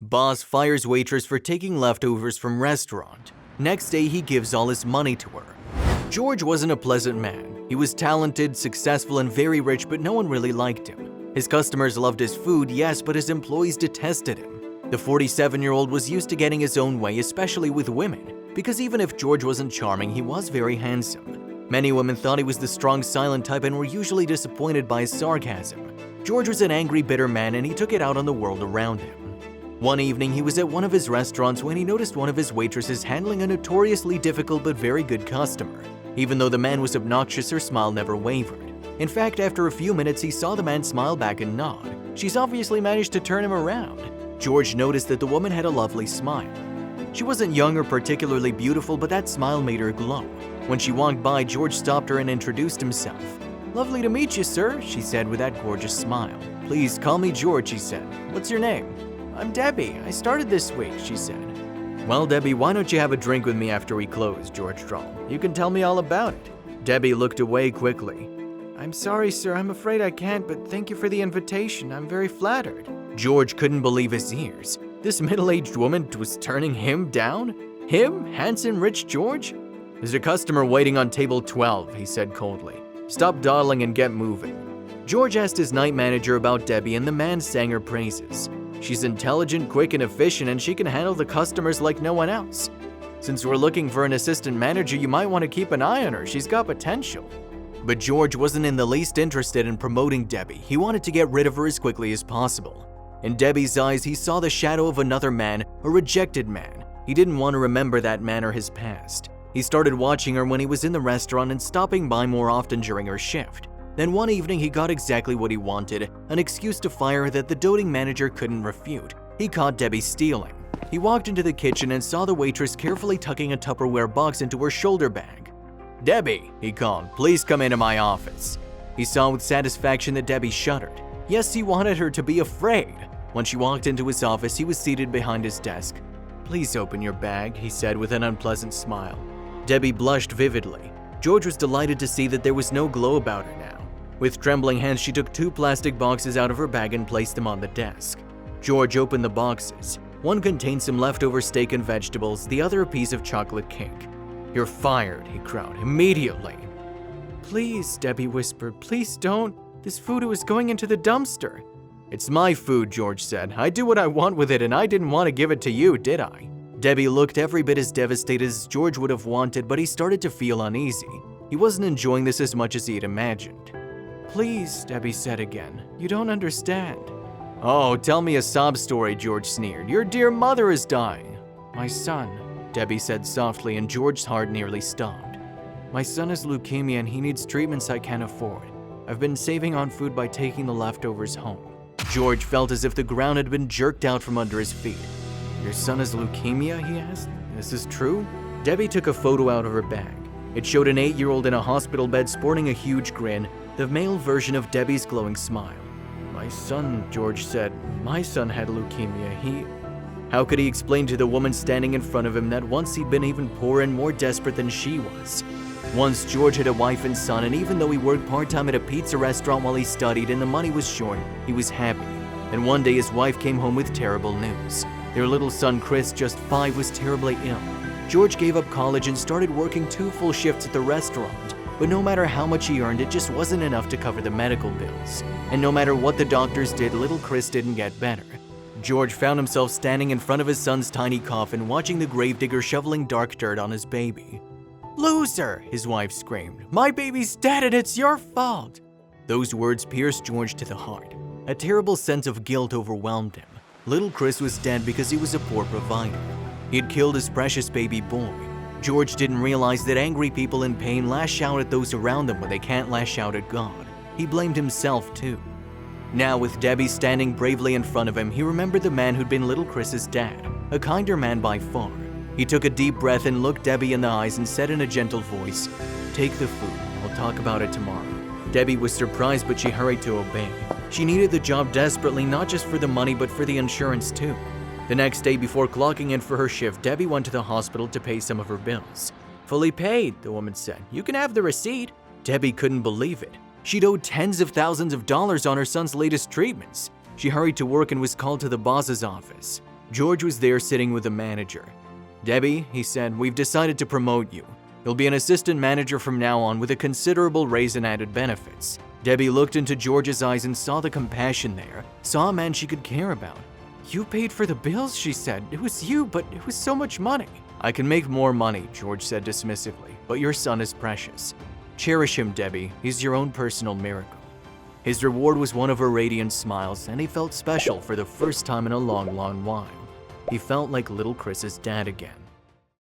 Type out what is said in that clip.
Boss fires waitress for taking leftovers from restaurant. Next day, he gives all his money to her. George wasn't a pleasant man. He was talented, successful, and very rich, but no one really liked him. His customers loved his food, yes, but his employees detested him. The 47-year-old was used to getting his own way, especially with women, because even if George wasn't charming, he was very handsome. Many women thought he was the strong, silent type and were usually disappointed by his sarcasm. George was an angry, bitter man, and he took it out on the world around him. One evening, he was at one of his restaurants when he noticed one of his waitresses handling a notoriously difficult but very good customer. Even though the man was obnoxious, her smile never wavered. In fact, after a few minutes, he saw the man smile back and nod. She's obviously managed to turn him around. George noticed that the woman had a lovely smile. She wasn't young or particularly beautiful, but that smile made her glow. When she walked by, George stopped her and introduced himself. "Lovely to meet you, sir," she said with that gorgeous smile. "Please call me George," he said. "What's your name?" "I'm Debbie. I started this week," she said. "Well, Debbie, why don't you have a drink with me after we close?" George drawled. "You can tell me all about it." Debbie looked away quickly. "I'm sorry, sir. I'm afraid I can't, but thank you for the invitation. I'm very flattered." George couldn't believe his ears. This middle-aged woman was turning him down? Him? Handsome, rich George? "There's a customer waiting on table 12, he said coldly. "Stop dawdling and get moving." George asked his night manager about Debbie, and the man sang her praises. "She's intelligent, quick, and efficient, and she can handle the customers like no one else. Since we're looking for an assistant manager, you might want to keep an eye on her. She's got potential." But George wasn't in the least interested in promoting Debbie. He wanted to get rid of her as quickly as possible. In Debbie's eyes, he saw the shadow of another man, a rejected man. He didn't want to remember that man or his past. He started watching her when he was in the restaurant and stopping by more often during her shift. Then one evening, he got exactly what he wanted, an excuse to fire her that the doting manager couldn't refute. He caught Debbie stealing. He walked into the kitchen and saw the waitress carefully tucking a Tupperware box into her shoulder bag. "Debbie," he called, "please come into my office." He saw with satisfaction that Debbie shuddered. Yes, he wanted her to be afraid. When she walked into his office, he was seated behind his desk. "Please open your bag," he said with an unpleasant smile. Debbie blushed vividly. George was delighted to see that there was no glow about her now. With trembling hands, she took 2 plastic boxes out of her bag and placed them on the desk. George opened the boxes. One contained some leftover steak and vegetables, the other a piece of chocolate cake. "You're fired," he crowed, "immediately." "Please," Debbie whispered, "please don't. This food was going into the dumpster." "It's my food," George said. "I do what I want with it, and I didn't want to give it to you, did I?" Debbie looked every bit as devastated as George would have wanted, but he started to feel uneasy. He wasn't enjoying this as much as he had imagined. "Please," Debbie said again, "you don't understand." "Oh, tell me a sob story," George sneered. "Your dear mother is dying." "My son," Debbie said softly, and George's heart nearly stopped. "My son has leukemia and he needs treatments I can't afford. I've been saving on food by taking the leftovers home." George felt as if the ground had been jerked out from under his feet. "Your son has leukemia?" he asked. "This is true?" Debbie took a photo out of her bag. It showed an 8-year-old in a hospital bed sporting a huge grin, the male version of Debbie's glowing smile. "My son," George said, "my son had leukemia. How could he explain to the woman standing in front of him that once he'd been even poorer and more desperate than she was? Once George had a wife and son, and even though he worked part-time at a pizza restaurant while he studied and the money was short, he was happy. And one day his wife came home with terrible news. Their little son Chris, just 5, was terribly ill. George gave up college and started working 2 full shifts at the restaurant. But no matter how much he earned, it just wasn't enough to cover the medical bills. And no matter what the doctors did, little Chris didn't get better. George found himself standing in front of his son's tiny coffin, watching the gravedigger shoveling dark dirt on his baby. "Loser!" his wife screamed. "My baby's dead and it's your fault!" Those words pierced George to the heart. A terrible sense of guilt overwhelmed him. Little Chris was dead because he was a poor provider. He had killed his precious baby boy. George didn't realize that angry people in pain lash out at those around them when they can't lash out at God. He blamed himself too. Now, with Debbie standing bravely in front of him, he remembered the man who'd been little Chris's dad, a kinder man by far. He took a deep breath and looked Debbie in the eyes and said in a gentle voice, "Take the food. We'll talk about it tomorrow." Debbie was surprised, but she hurried to obey. She needed the job desperately, not just for the money, but for the insurance too. The next day, before clocking in for her shift, Debbie went to the hospital to pay some of her bills. "Fully paid," the woman said. "You can have the receipt." Debbie couldn't believe it. She'd owed tens of thousands of dollars on her son's latest treatments. She hurried to work and was called to the boss's office. George was there sitting with the manager. "Debbie," he said, "we've decided to promote you. You'll be an assistant manager from now on with a considerable raise and added benefits." Debbie looked into George's eyes and saw the compassion there, saw a man she could care about. "You paid for the bills," she said. "It was you, but it was so much money." "I can make more money," George said dismissively, "but your son is precious. Cherish him, Debbie. He's your own personal miracle." His reward was one of her radiant smiles, and he felt special for the first time in a long, long while. He felt like little Chris's dad again.